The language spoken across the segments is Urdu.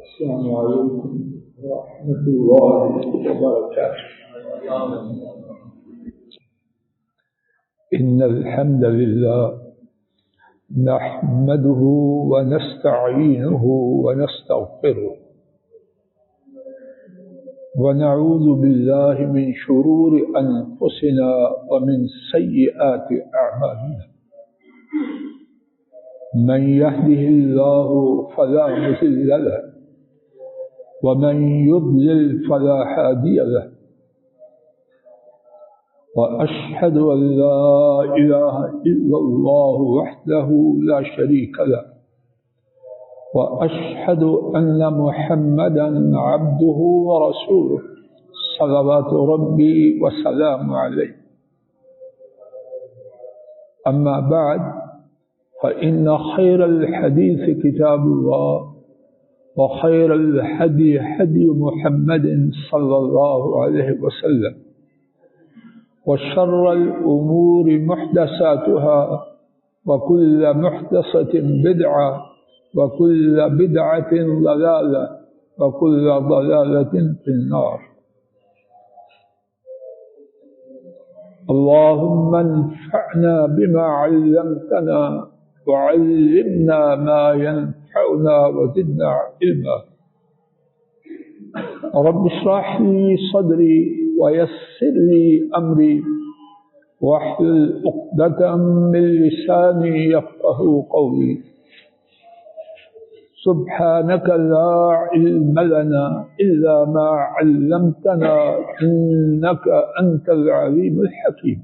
السلام عليكم ورحمة الله وبركاته. إن الحمد لله نحمده ونستعينه ونستغفره ونعوذ بالله من شرور أنفسنا ومن سيئات أعمالنا. من يهده الله فلا مضل له ومن يضلل فلا هادي له وأشهد أن لا إله إلا الله وحده لا شريك له وأشهد أن محمدا عبده ورسوله صلوات ربي وسلام عليه. أما بعد فإن خير الحديث كتاب الله وخير الهدي هدي محمد صلى الله عليه وسلم وشر الأمور محدثاتها وكل محدثة بدعة وكل بدعة ضلالة وكل ضلالة في النار. اللهم انفعنا بما علمتنا وعلمنا ما ينفعنا وزدنا علما. رب اشرح لي صدري ويسر لي أمري واحلل عقدة من لساني يفقهوا قولي. سبحانك لا علم لنا إلا ما علمتنا إنك أنت العليم الحكيم.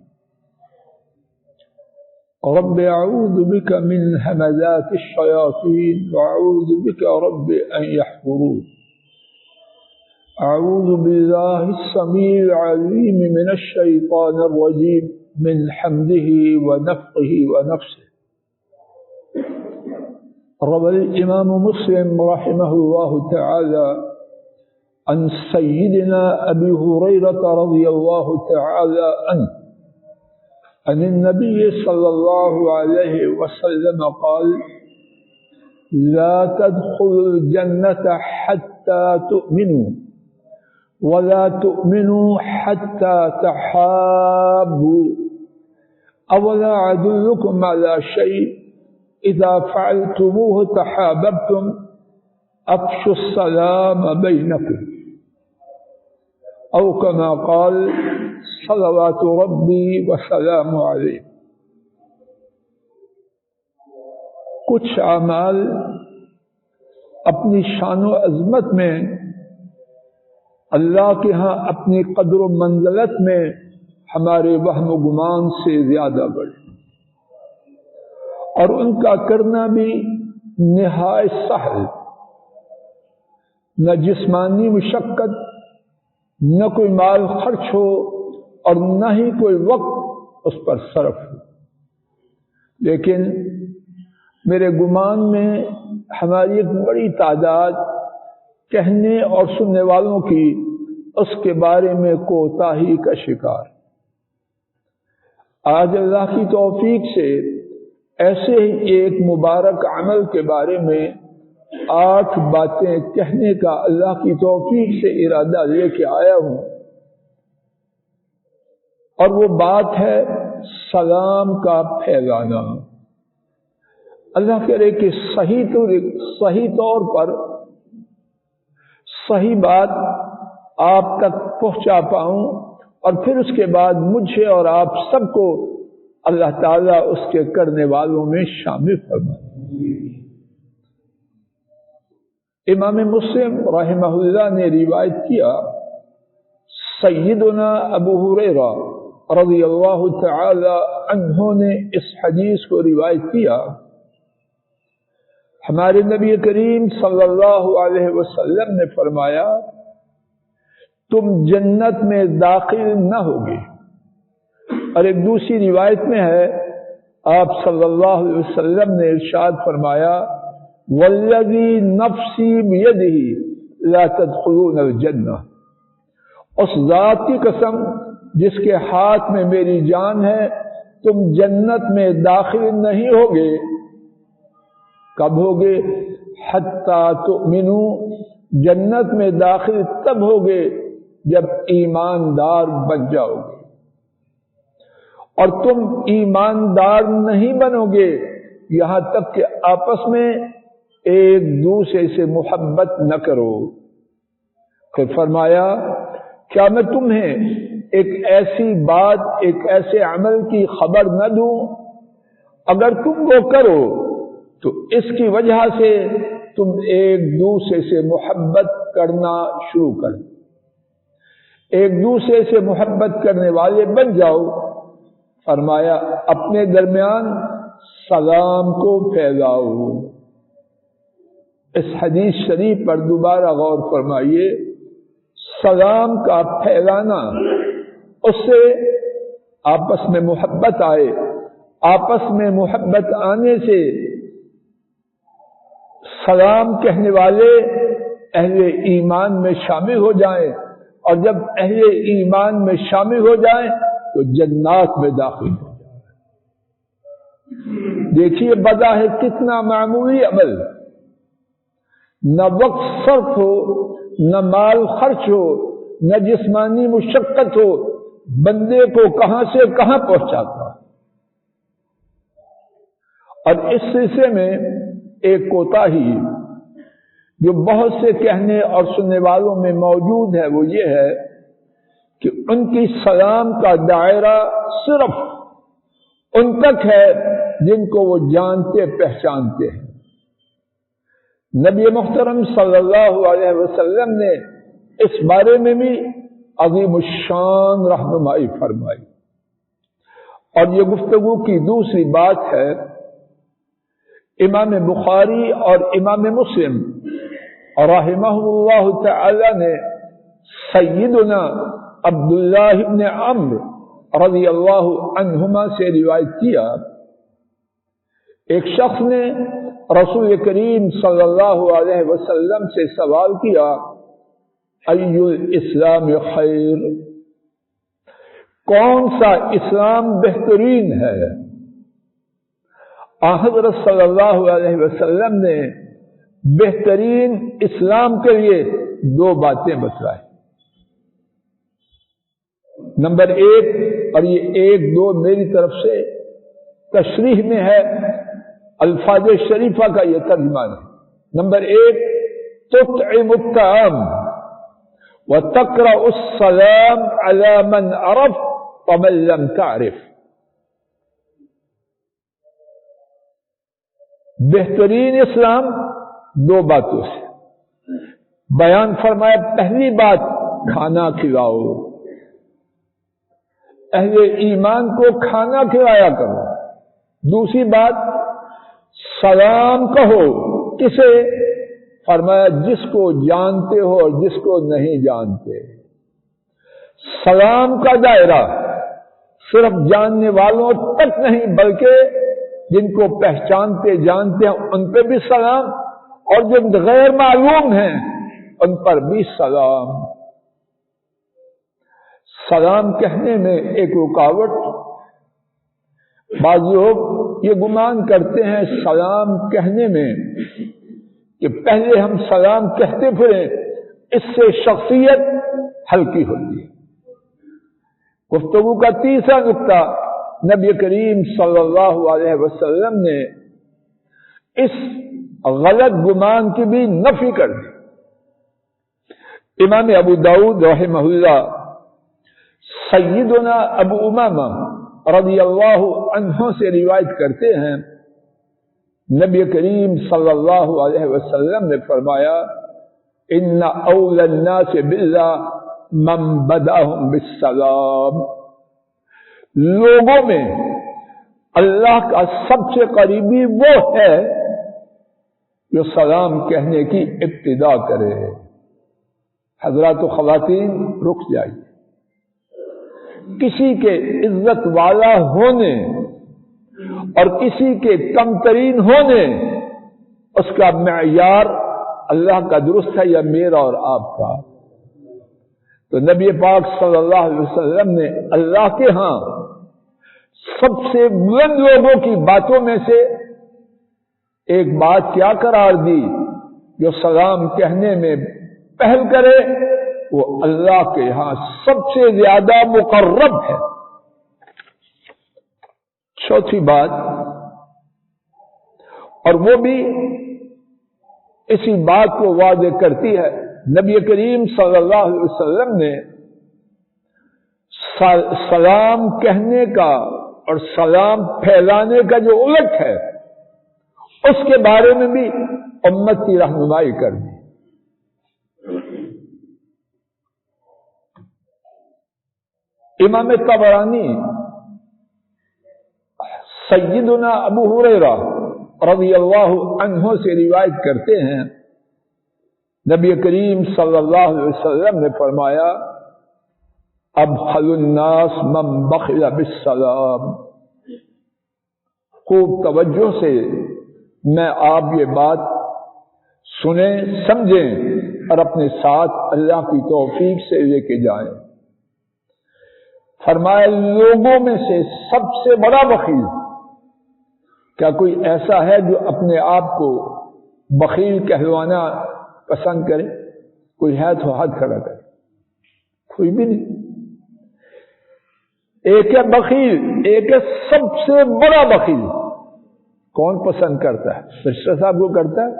رب أعوذ بك من همزات الشياطين وأعوذ بك رب أن يحضرون. أعوذ بالله السميع العليم من الشيطان الرجيم من حمده ونفخه ونفسه. روى الإمام مسلم رحمه الله تعالى عن سيدنا أبي هريرة رضي الله تعالى عنه عن النبي صلى الله عليه وسلم قال: لا تدخلوا الجنة حتى تؤمنوا ولا تؤمنوا حتى تحابوا. أولا أدلكم على شيء إذا فعلتموه تحاببتم أفشوا السلام بينكم، أو كما قال صلوات ربی وسلام علیہ. کچھ اعمال اپنی شان و عظمت میں اللہ کے ہاں اپنی قدر و منزلت میں ہمارے وہم و گمان سے زیادہ بڑے، اور ان کا کرنا بھی نہایت سہل، نہ جسمانی مشقت، نہ کوئی مال خرچ ہو اور نہ ہی کوئی وقت اس پر صرف ہو. لیکن میرے گمان میں ہماری ایک بڑی تعداد کہنے اور سننے والوں کی اس کے بارے میں کوتاہی کا شکار. آج اللہ کی توفیق سے ایسے ہی ایک مبارک عمل کے بارے میں 8 باتیں کہنے کا اللہ کی توفیق سے ارادہ لے کے آیا ہوں، اور وہ بات ہے سلام کا پھیلانا. اللہ کرے کہ صحیح طور پر صحیح بات آپ تک پہنچا پاؤں، اور پھر اس کے بعد مجھے اور آپ سب کو اللہ تعالیٰ اس کے کرنے والوں میں شامل فرمائے. امام مسلم رحمہ اللہ نے روایت کیا، سیدنا ابو ہریرہ رضی اللہ تعالی عنہ نے اس حدیث کو روایت کیا، ہمارے نبی کریم صلی اللہ علیہ وسلم نے فرمایا: تم جنت میں داخل نہ ہوگے. اور ایک دوسری روایت میں ہے آپ صلی اللہ علیہ وسلم نے ارشاد فرمایا: والذی نفسی بیدہ لا تدخلون الجنہ. اس ذات کی قسم جس کے ہاتھ میں میری جان ہے، تم جنت میں داخل نہیں ہوگے. کب ہوگے؟ حتی تؤمنو، جنت میں داخل تب ہوگے جب ایماندار بن جاؤ گے، اور تم ایماندار نہیں بنو گے یہاں تک کہ آپس میں ایک دوسرے سے محبت نہ کرو۔ پھر فرمایا کیا میں تمہیں ایک ایسی بات، ایک ایسے عمل کی خبر نہ دوں، اگر تم وہ کرو تو اس کی وجہ سے تم ایک دوسرے سے محبت کرنا شروع کر، ایک دوسرے سے محبت کرنے والے بن جاؤ۔ فرمایا اپنے درمیان سلام کو پھیلاؤ۔ اس حدیث شریف پر دوبارہ غور فرمائیے، سلام کا پھیلانا، اس سے آپس میں محبت آئے، آپس میں محبت آنے سے سلام کہنے والے اہل ایمان میں شامل ہو جائیں، اور جب اہل ایمان میں شامل ہو جائیں تو جنات میں داخل ہو جائیں۔ دیکھیے بظاہر کتنا معمولی عمل، نہ وقت صرف ہو، نہ مال خرچ ہو، نہ جسمانی مشقت ہو، بندے کو کہاں سے کہاں پہنچاتا۔ اور اس سلسلے میں ایک کوتاہی جو بہت سے کہنے اور سننے والوں میں موجود ہے، وہ یہ ہے کہ ان کی سلام کا دائرہ صرف ان تک ہے جن کو وہ جانتے پہچانتے ہیں۔ نبی محترم صلی اللہ علیہ وسلم نے اس بارے میں بھی عظیم الشان رہنمائی فرمائی۔ اور یہ گفتگو کی دوسری بات ہے، امام بخاری اور امام مسلم رحمہ اللہ تعالی نے سیدنا عبداللہ ابن عمرو رضی اللہ عنہما سے روایت کیا، ایک شخص نے رسول کریم صلی اللہ علیہ وسلم سے سوال کیا، ای الاسلام خیر، کون سا اسلام بہترین ہے؟ حضرت صلی اللہ علیہ وسلم نے بہترین اسلام کے لیے دو باتیں بتلائیں۔ نمبر ایک، اور یہ ایک دو میری طرف سے تشریح میں ہے، الفاظ شریفہ کا یہ ترجمہ ہے۔ نمبر ایک، تطعم الطعام وتقرأ السلام على من عرف ومن لم تعرف۔ بہترین اسلام دو باتوں سے بیان فرمایا۔ پہلی بات، کھانا کھلاؤ، اہل ایمان کو کھانا کھلایا کرو۔ دوسری بات، سلام کہو، کسے؟ فرمایا جس کو جانتے ہو اور جس کو نہیں جانتے۔ سلام کا دائرہ صرف جاننے والوں تک نہیں، بلکہ جن کو پہچانتے جانتے ہیں ان پہ بھی سلام، اور جو غیر معلوم ہیں ان پر بھی سلام۔ سلام کہنے میں ایک رکاوٹ، بعض لوگ یہ گمان کرتے ہیں سلام کہنے میں کہ پہلے ہم سلام کہتے پھریں، اس سے شخصیت ہلکی ہوتی ہے۔ گفتگو کا تیسرا نقطہ، نبی کریم صلی اللہ علیہ وسلم نے اس غلط گمان کی بھی نفی کر دی۔ امام ابو داؤد رحمہ اللہ سیدنا ابو امامہ رضی اللہ عنہ سے روایت کرتے ہیں، نبی کریم صلی اللہ علیہ وسلم نے فرمایا، ان اول الناس باللہ من بدأهم بالسلام، لوگوں میں اللہ کا سب سے قریبی وہ ہے جو سلام کہنے کی ابتدا کرے۔ حضرات و خواتین رک جائیے، کسی کے عزت والا ہونے اور کسی کے کم ترین ہونے، اس کا معیار اللہ کا درست ہے یا میرا اور آپ کا؟ تو نبی پاک صلی اللہ علیہ وسلم نے اللہ کے ہاں سب سے بلند لوگوں کی باتوں میں سے ایک بات کیا قرار دی؟ جو سلام کہنے میں پہل کرے وہ اللہ کے یہاں سب سے زیادہ مقرب ہے۔ چوتھی بات، اور وہ بھی اسی بات کو واضح کرتی ہے، نبی کریم صلی اللہ علیہ وسلم نے سلام کہنے کا اور سلام پھیلانے کا جو الٹ ہے اس کے بارے میں بھی امت کی رہنمائی کر دی۔ امام طبرانی سیدنا ابو ہریرہ رضی اللہ عنہ سے روایت کرتے ہیں، نبی کریم صلی اللہ علیہ وسلم نے فرمایا، ابخل الناس من بخل بالسلام۔ خوب توجہ سے میں آپ یہ بات سنیں، سمجھیں اور اپنے ساتھ اللہ کی توفیق سے لے کے جائیں۔ فرمایا، لوگوں میں سے سب سے بڑا بخیل، کیا کوئی ایسا ہے جو اپنے آپ کو بخیل کہلوانا پسند کرے؟ کوئی ہے تو ہاتھ کھڑا کرے۔ کوئی بھی نہیں۔ ایک ہے بخیل، ایک ہے سب سے بڑا بخیل۔ کون پسند کرتا ہے؟ رشتہ صاحب کو کرتا ہے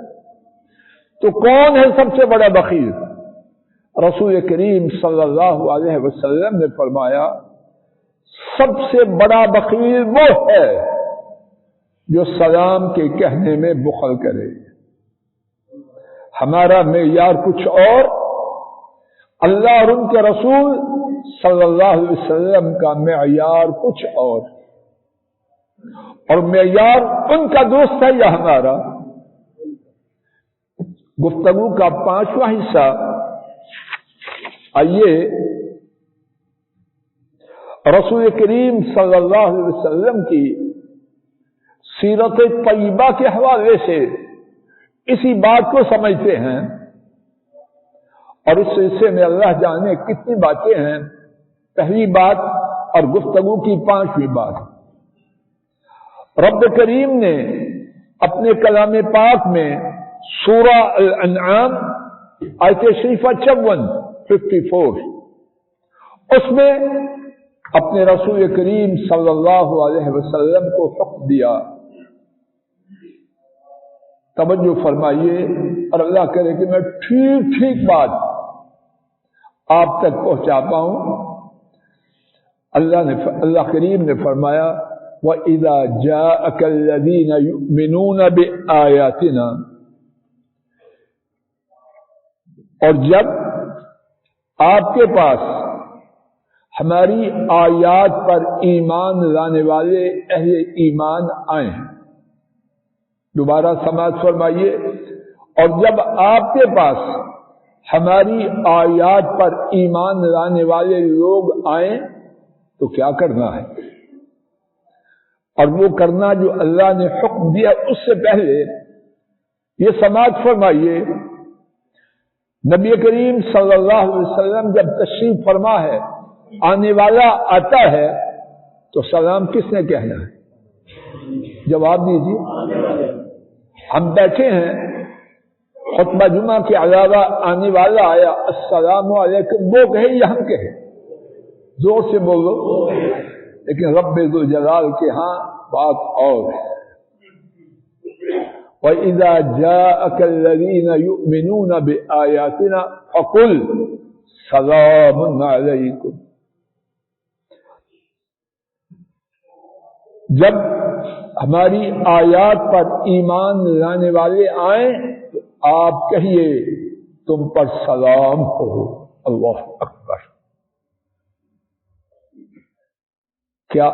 تو کون ہے سب سے بڑا بخیل؟ رسول کریم صلی اللہ علیہ وسلم نے فرمایا، سب سے بڑا بخیل وہ ہے جو سلام کے کہنے میں بخل کرے۔ ہمارا معیار کچھ اور، اللہ اور ان کے رسول صلی اللہ علیہ وسلم کا معیار کچھ اور معیار ان کا دوست ہے یا ہمارا؟ گفتگو کا پانچواں حصہ، آئیے رسول کریم صلی اللہ علیہ وسلم کی سیرت طیبہ کے حوالے سے اسی بات کو سمجھتے ہیں، اور اس سلسلے میں اللہ جانے کتنی باتیں ہیں۔ پہلی بات اور گفتگو کی پانچویں بات، رب کریم نے اپنے کلام پاک میں سورہ الانعام آیت شریفہ 54 اس میں اپنے رسول کریم صلی اللہ علیہ وسلم کو حکم دیا۔ توجہ فرمائیے اور اللہ کرے کہ میں ٹھیک بات آپ تک پہنچا پاؤں۔ اللہ کریم نے فرمایا، وَإِذَا جَاءَكَ الَّذِينَ يُؤْمِنُونَ بِآيَاتِنَا، اور جب آپ کے پاس ہماری آیات پر ایمان لانے والے اہل ایمان آئیں، دوبارہ سماعت فرمائیے، اور جب آپ کے پاس ہماری آیات پر ایمان لانے والے لوگ آئیں تو کیا کرنا ہے؟ اور وہ کرنا جو اللہ نے حکم دیا اس سے پہلے یہ سماعت فرمائیے، نبی کریم صلی اللہ علیہ وسلم جب تشریف فرما ہے، آنے والا آتا ہے تو سلام کس نے کہنا ہے؟ جواب دیجیے۔ ہم بیٹھے ہیں، خطبہ جمعہ کے علاوہ آنے والا آیا، السلام علیکم، وہ کہے یا ہم کہیں؟ زور سے بولو۔ لیکن رب ذوالجلال کے ہاں بات اور ہے۔ وَإِذَا جَاءَكَ الَّذِينَ يُؤْمِنُونَ بِآيَاتِنَا فَقُلْ سَلَامٌ عَلَيْكُمْ۔ جب ہماری آیات پر ایمان لانے والے آئیں تو آپ کہیے تم پر سلام ہو۔ اللہ اکبر۔ کیا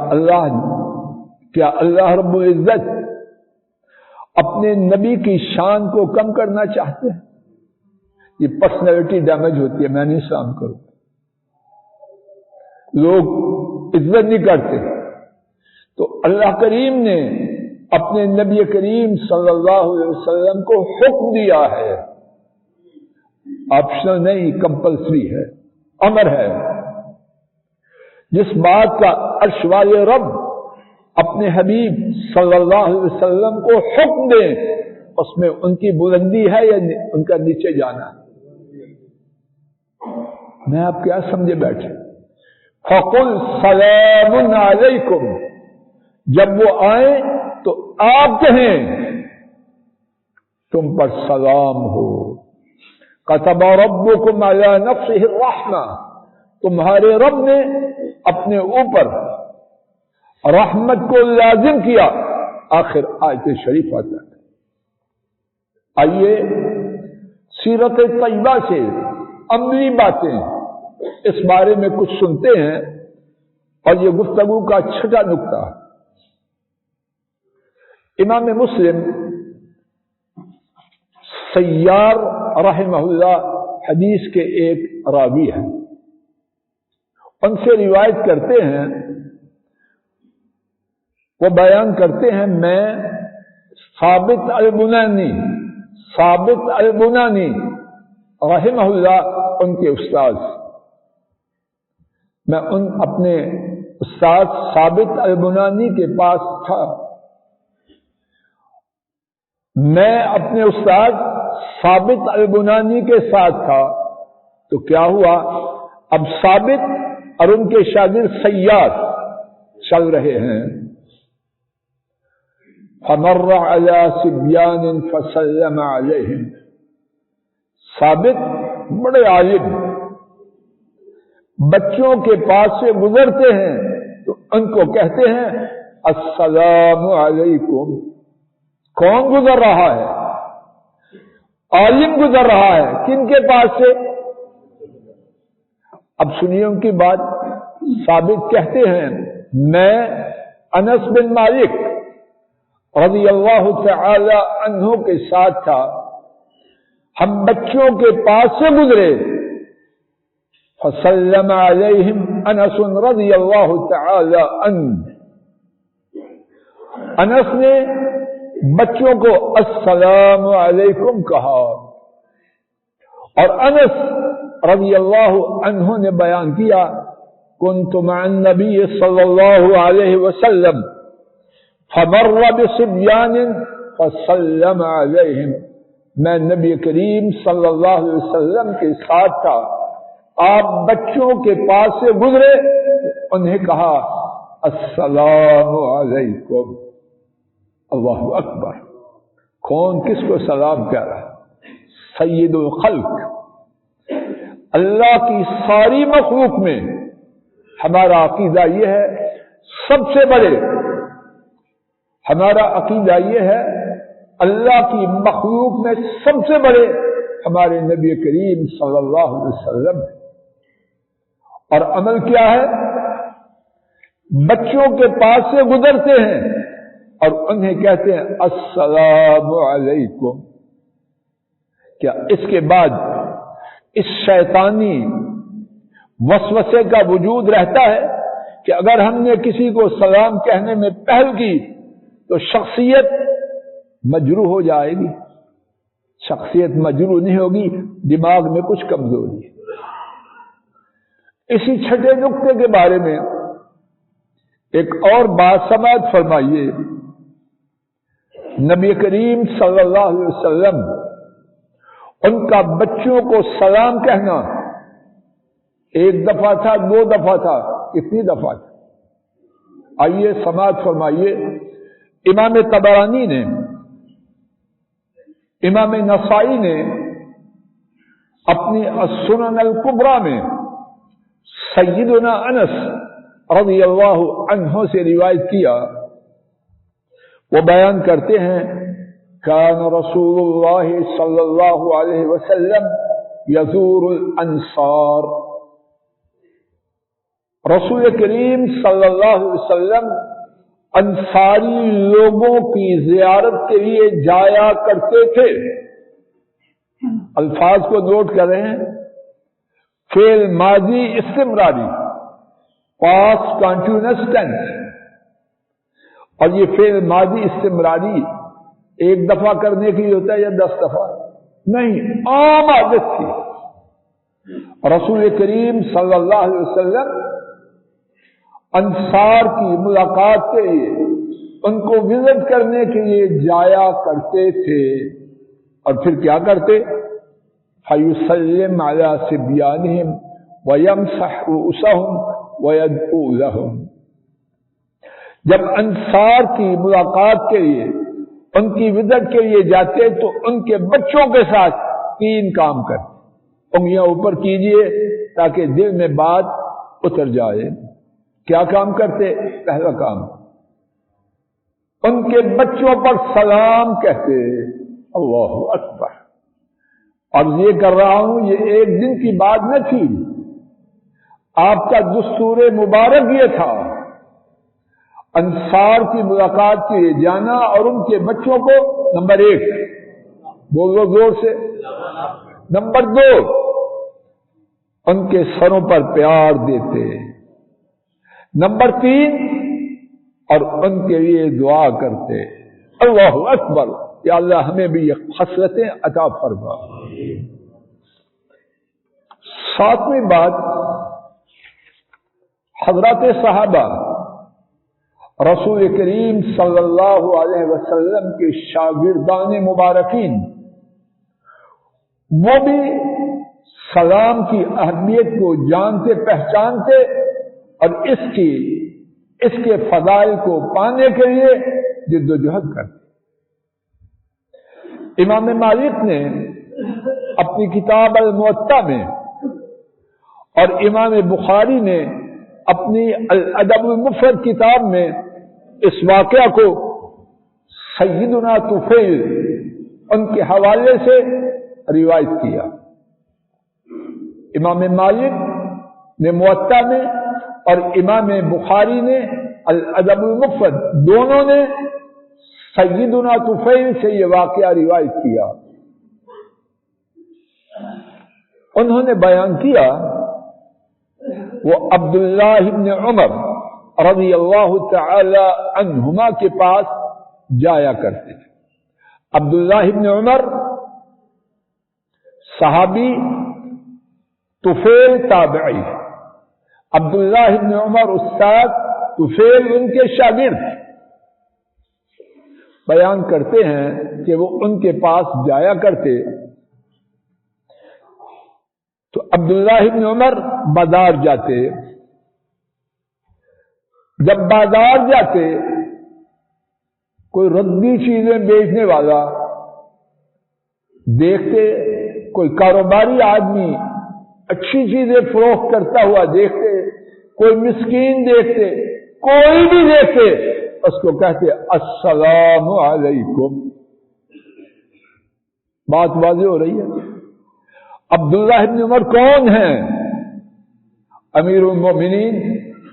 اللہ رب العزت اپنے نبی کی شان کو کم کرنا چاہتے ہیں؟ یہ پرسنالٹی ڈیمیج ہوتی ہے، میں نہیں سلام کروں، لوگ عزت نہیں کرتے۔ تو اللہ کریم نے اپنے نبی کریم صلی اللہ علیہ وسلم کو حکم دیا ہے، آپشنل نہیں، کمپلسری ہے، امر ہے۔ جس بات کا عرش والے رب اپنے حبیب صلی اللہ علیہ وسلم کو حکم دیں اس میں ان کی بلندی ہے یا ان کا نیچے جانا ہے؟ میں آپ کیا سمجھے بیٹھے؟ فَقُلْ سَلَامٌ عَلَيْكُمْ، جب وہ آئیں تو آپ کہیں تم پر سلام ہو. كَتَبَ رَبُّكُمْ عَلَى نَفْسِهِ الرَّحْمَةَ، تمہارے رب نے اپنے اوپر رحمت کو لازم کیا. آخر آیت شریف آتا ہے. آئیے سیرت طیبہ سے عملی باتیں اس بارے میں کچھ سنتے ہیں، اور یہ گفتگو کا چھٹا نقطہ. امام مسلم سیار رحمہ اللہ حدیث کے ایک راوی ہیں، ان سے روایت کرتے ہیں، وہ بیان کرتے ہیں، میں ثابت البنانی رحمہ اللہ ان کے استاد، میں ان اپنے استاد ثابت البنانی کے پاس تھا. میں اپنے استاد ثابت البنانی کے ساتھ تھا تو کیا ہوا، اب ثابت اور ان کے شاگرد سیار چل رہے ہیں. فمر على صبيان فسلم عليهم، ثابت بڑے عالم بچوں کے پاس سے گزرتے ہیں تو ان کو کہتے ہیں السلام علیکم. کون گزر رہا ہے؟ عالم گزر رہا ہے. کن کے پاس سے؟ اب سنیے ان کی بات. ثابت کہتے ہیں میں انس بن مالک رضی اللہ تعالی عنہ کے ساتھ تھا، ہم بچوں کے پاس سے گزرے. فسلم علیہم انس رضی اللہ تعالی عنہ، انس نے بچوں کو السلام علیکم کہا، اور انس رضی اللہ عنہ نے بیان کیا کنت مع النبی صلی اللہ علیہ وسلم فمر بصبیان فسلم علیہم، میں نبی کریم صلی اللہ علیہ وسلم کے ساتھ تھا، آپ بچوں کے پاس سے گزرے، انہیں کہا السلام علیکم. اللہ اکبر. کون کس کو سلام کہہ رہا ہے؟ سید الخلق. اللہ کی ساری مخلوق میں ہمارا عقیدہ یہ ہے، سب سے بڑے ہمارا عقیدہ یہ ہے، اللہ کی مخلوق میں سب سے بڑے ہمارے نبی کریم صلی اللہ علیہ وسلم ہیں. اور عمل کیا ہے؟ بچوں کے پاس سے گزرتے ہیں اور انہیں کہتے ہیں السلام علیکم. کیا اس کے بعد اس شیطانی وسوسے کا وجود رہتا ہے کہ اگر ہم نے کسی کو سلام کہنے میں پہل کی تو شخصیت مجروح ہو جائے گی؟ شخصیت مجروح نہیں ہوگی، دماغ میں کچھ کمزوری ہے. اسی چھٹے نقطے کے بارے میں ایک اور بات سماعت فرمائیے. نبی کریم صلی اللہ علیہ وسلم ان کا بچوں کو سلام کہنا ایک دفعہ تھا، دو دفعہ تھا، کتنی دفعہ تھا؟ آئیے سماعت فرمائیے. امام طبرانی نے، امام نسائی نے اپنی السنن الکبریٰ میں سیدنا انس رضی اللہ عنہ سے روایت کیا. وہ بیان کرتے ہیں کان رسول اللہ صلی اللہ علیہ وسلم یزور الانصار، رسول کریم صلی اللہ علیہ وسلم انصاری لوگوں کی زیارت کے لیے جایا کرتے تھے. الفاظ کو نوٹ کر رہے ہیں. فعل ماضی استمراری، پاسٹ کنٹینیوس ٹینس. اور یہ فعل ماضی استمراری ایک دفعہ کرنے کے لیے ہوتا ہے یا 10 دفعہ؟ نہیں، عام عادت تھی. رسول کریم صلی اللہ علیہ وسلم انصار کی ملاقات کے لیے ان کو وزٹ کرنے کے لیے جایا کرتے تھے اور پھر کیا کرتے؟ فَيُسَلِّمْ عَلَى صِبْيَانِهِمْ وَيَمْسَحْ رُؤُوسَهُمْ وَيَدْعُو لَهُمْ۔ جب انصار کی ملاقات کے لیے، ان کی وزٹ کے لیے جاتے تو ان کے بچوں کے ساتھ 3 کام کرتے۔ انگلیاں اوپر کیجئے تاکہ دل میں بات اتر جائے۔ کیا کام کرتے؟ پہلا کام، ان کے بچوں پر سلام کہتے۔ اللہ اکبر! اب یہ کر رہا ہوں، یہ ایک دن کی بات نہ تھی، آپ کا دستور مبارک یہ تھا، انصار کی ملاقات کے لیے جانا اور ان کے بچوں کو نمبر 1 بولو زور سے، نمبر 2 ان کے سروں پر پیار دیتے، نمبر 3 اور ان کے لیے دعا کرتے۔ اللہ اکبر! یا اللہ ہمیں بھی یہ خصلتیں عطا فرما۔ 7ویں بات، حضرات صحابہ رسول کریم صلی اللہ علیہ وسلم کے شاگردان مبارکین، وہ بھی سلام کی اہمیت کو جانتے پہچانتے اور اس کے فضائل کو پانے کے لیے جد و جہد کرتے۔ امام مالک نے اپنی کتاب الموطا میں اور امام بخاری نے اپنی الادب المفرد کتاب میں اس واقعہ کو سیدنا طفیل ان کے حوالے سے روایت کیا۔ امام مالک نے موطا میں اور امام بخاری نے الادب المفرد، دونوں نے سیدنا طفیل سے یہ واقعہ روایت کیا۔ انہوں نے بیان کیا وہ عبداللہ ابن عمر رضی اللہ تعالی عنہما کے پاس جایا کرتے تھے۔ عبداللہ ابن عمر صحابی، طفیل تابعی۔ عبداللہ ابن عمر استاد، طفیل ان کے شاگرد۔ بیان کرتے ہیں کہ وہ ان کے پاس جایا کرتے تو عبداللہ ابن عمر بازار جاتے۔ جب بازار جاتے کوئی ردی چیزیں بیچنے والا دیکھتے، کوئی کاروباری آدمی اچھی چیزیں فروخت کرتا ہوا دیکھتے، کوئی مسکین دیکھتے، کوئی بھی دیکھتے، اس کو کہتے السلام علیکم۔ بات واضح ہو رہی ہے۔ عبداللہ ابن عمر کون ہیں؟ امیر المومنین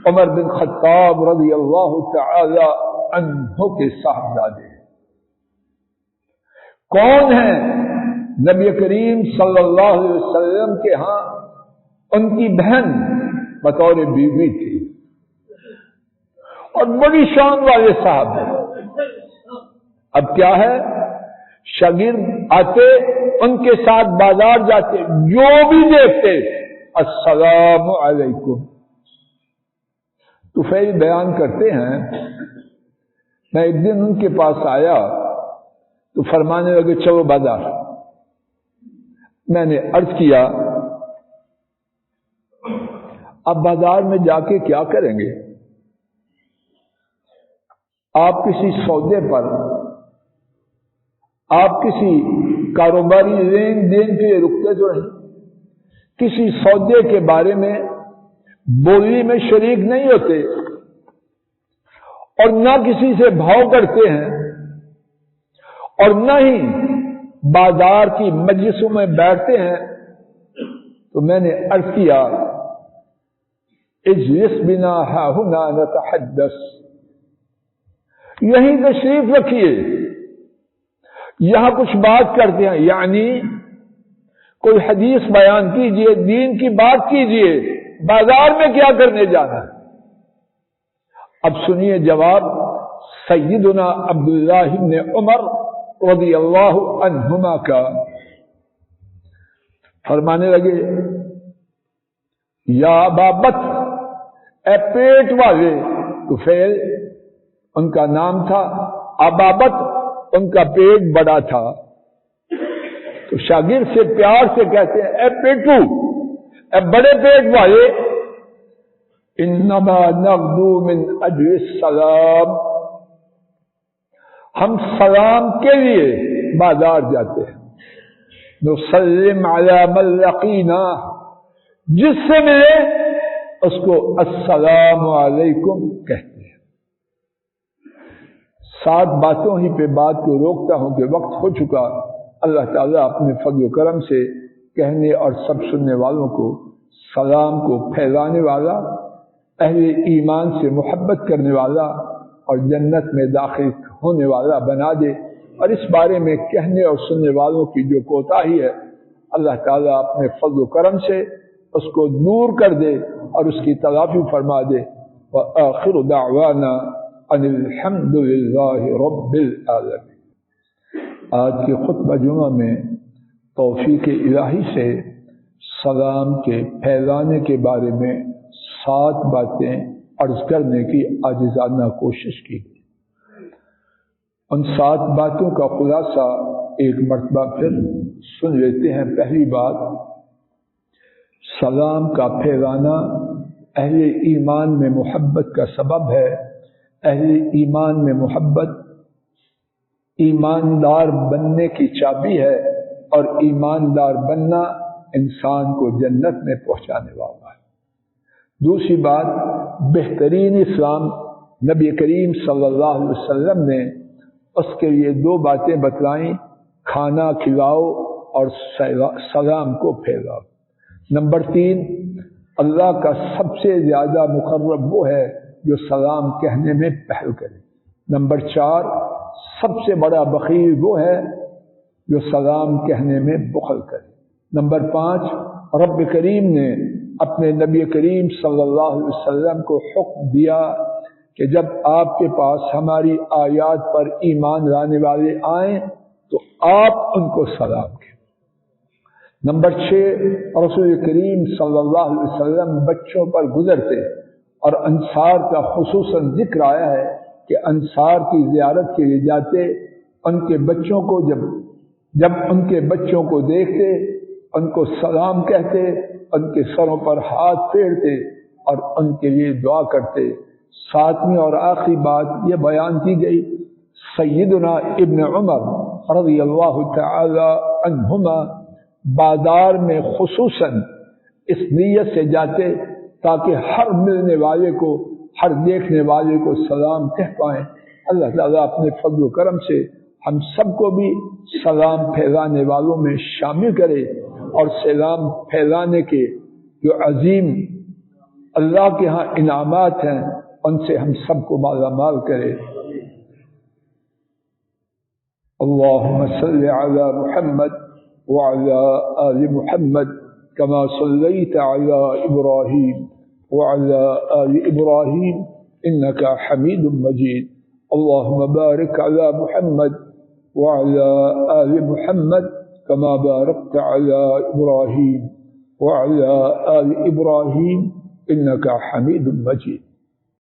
عمر بن خطاب رضی اللہ تعالی عنہ کے صاحبزادے۔ کون ہیں؟ نبی کریم صلی اللہ علیہ وسلم کے ہاں ان کی بہن بطور بیوی تھی اور بڑی شان والے صاحب ہیں۔ اب کیا ہے، شاگرد آتے، ان کے ساتھ بازار جاتے، جو بھی دیکھتے السلام علیکم۔ طفیل بیان کرتے ہیں میں ایک دن ان کے پاس آیا تو فرمانے لگے چلو بازار۔ میں نے عرض کیا اب بازار میں جا کے کیا کریں گے؟ آپ کسی سودے پر، آپ کسی کاروباری لین دین کے لیے رکتے تو نہیں، کسی سودے کے بارے میں بولی میں شریک نہیں ہوتے اور نہ کسی سے بھاؤ کرتے ہیں اور نہ ہی بازار کی مجلسوں میں بیٹھتے ہیں۔ تو میں نے عرض کیا اجلس بنا ہاہنا نتحدث، یہیں تشریف رکھیے، یہاں کچھ بات کرتے ہیں، یعنی کوئی حدیث بیان کیجئے، دین کی بات کیجئے، بازار میں کیا کرنے جانا ہے؟ اب سنیے جواب سیدنا عبداللہ بن عمر رضی اللہ عنہما کا۔ فرمانے لگے یا ابا بکر، اے پیٹ والے طفیل، ان کا نام تھا ابابت، ان کا پیٹ بڑا تھا، تو شاگرد سے پیار سے کہتے ہیں اے پیٹو، اے بڑے پیٹ والے، انما نغدو من اجل السلام، ہم سلام کے لیے بازار جاتے ہیں، نسلم علی من لقینا، جس سے ملے اس کو السلام علیکم کہتے ہیں۔ 7 باتوں ہی پہ بات کو روکتا ہوں کہ وقت ہو چکا۔ اللہ تعالیٰ اپنے فضل و کرم سے کہنے اور سب سننے والوں کو سلام کو پھیلانے والا، اہل ایمان سے محبت کرنے والا اور جنت میں داخل ہونے والا بنا دے، اور اس بارے میں کہنے اور سننے والوں کی جو کوتاہی ہے اللہ تعالیٰ اپنے فضل و کرم سے اس کو دور کر دے اور اس کی تلافی فرما دے۔ وآخر دعوانا ان الحمد للہ رب العالمین۔ آج کے خطبہ جمعہ میں توفیق الہی سے سلام کے پھیلانے کے بارے میں 7 باتیں عرض کرنے کی عاجزانہ کوشش کی۔ ان 7 باتوں کا خلاصہ ایک مرتبہ پھر سن لیتے ہیں۔ پہلی بات، سلام کا پھیلانا اہل ایمان میں محبت کا سبب ہے۔ اہل ایمان میں محبت ایماندار بننے کی چابی ہے، اور ایماندار بننا انسان کو جنت میں پہنچانے والا ہے۔ دوسری بات، بہترین اسلام نبی کریم صلی اللہ علیہ وسلم نے اس کے لیے 2 باتیں بتلائیں، کھانا کھلاؤ اور سلام کو پھیلاؤ۔ نمبر 3، اللہ کا سب سے زیادہ مقرب وہ ہے جو سلام کہنے میں پہل کرے۔ نمبر 4، سب سے بڑا بخیل وہ ہے جو سلام کہنے میں بخل کرے۔ نمبر 5، رب کریم نے اپنے نبی کریم صلی اللہ علیہ وسلم کو حکم دیا کہ جب آپ کے پاس ہماری آیات پر ایمان لانے والے آئیں تو آپ ان کو سلام کہیں۔ نمبر 6، رسول کریم صلی اللہ علیہ وسلم بچوں پر گزرتے، اور انصار کا خصوصاً ذکر آیا ہے کہ انصار کی زیارت کے لیے جاتے، ان کے بچوں کو جب ان کے بچوں کو دیکھتے ان کو سلام کہتے، ان کے سروں پر ہاتھ پھیرتے اور ان کے لیے دعا کرتے۔ 7ویں اور آخری بات یہ بیان کی گئی، سیدنا ابن عمر رضی اللہ تعالی عنہما بازار میں خصوصاً اس نیت سے جاتے تاکہ ہر ملنے والے کو، ہر دیکھنے والے کو سلام کہہ پائیں۔ اللہ تعالیٰ اپنے فضل و کرم سے ہم سب کو بھی سلام پھیلانے والوں میں شامل کرے، اور سلام پھیلانے کے جو عظیم اللہ کے ہاں انعامات ہیں ان سے ہم سب کو مالا مال کرے۔ اللہم صل علی محمد وعلی آل محمد كما صليت على إبراهيم وعلى آل إبراهيم إنك حميد مجيد اللهم بارك على محمد وعلى آل محمد كما باركت على إبراهيم وعلى آل إبراهيم إنك حميد مجيد